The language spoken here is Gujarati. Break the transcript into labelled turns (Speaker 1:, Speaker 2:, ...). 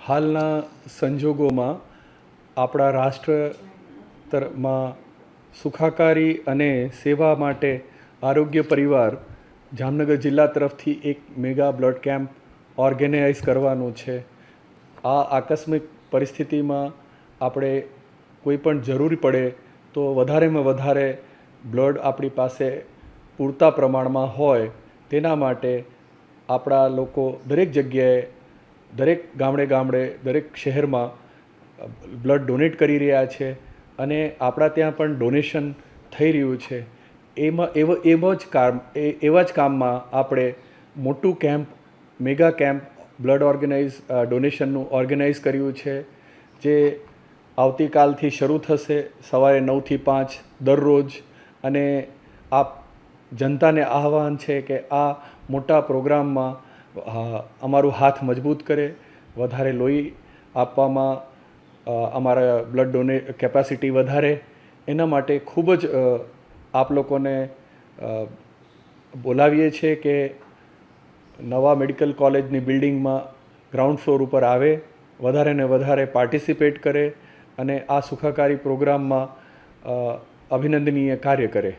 Speaker 1: હાલના સંજોગોમાં આપણા રાષ્ટ્રમાં સુખાકારી અને સેવા માટે આરોગ્ય પરિવાર જામનગર જિલ્લા તરફથી એક મેગા બ્લડ કેમ્પ ઓર્ગેનાઇઝ કરવાનું છે. આ આકસ્મિક પરિસ્થિતિમાં આપણે કોઈ પણ જરૂરી પડે તો વધારેમાં વધારે બ્લડ આપણી પાસે પૂરતા પ્રમાણમાં હોય તેના માટે આપણા લોકો દરેક જગ્યાએ, દરેક ગામડે દરેક શહેરમાં બ્લડ ડોનેટ કરી રહ્યા છે અને આપણા ત્યાં પણ ડોનેશન થઈ રહ્યું છે. એવા જ કામમાં આપણે મોટું કેમ્પ, મેગા કેમ્પ બ્લડ ડોનેશનનું ઓર્ગેનાઇઝ કર્યું છે, જે આવતીકાલથી શરૂ થશે સવારે 9 થી 5 દરરોજ. અને આપ જનતાને આહવાન છે કે આ મોટા પ્રોગ્રામમાં અમારું હાથ મજબૂત કરે, વધારે લોહી આપવામાં અમારા બ્લડ કેપેસિટી વધારે. એના માટે ખૂબ જ આપ લોકોને બોલાવીએ છીએ કે નવા મેડિકલ કોલેજની બિલ્ડિંગમાં ગ્રાઉન્ડ ફ્લોર ઉપર આવે, વધારે ને વધારે પાર્ટિસિપેટ કરે અને આ સુખાકારી પ્રોગ્રામમાં અભિનંદનીય કાર્ય કરે.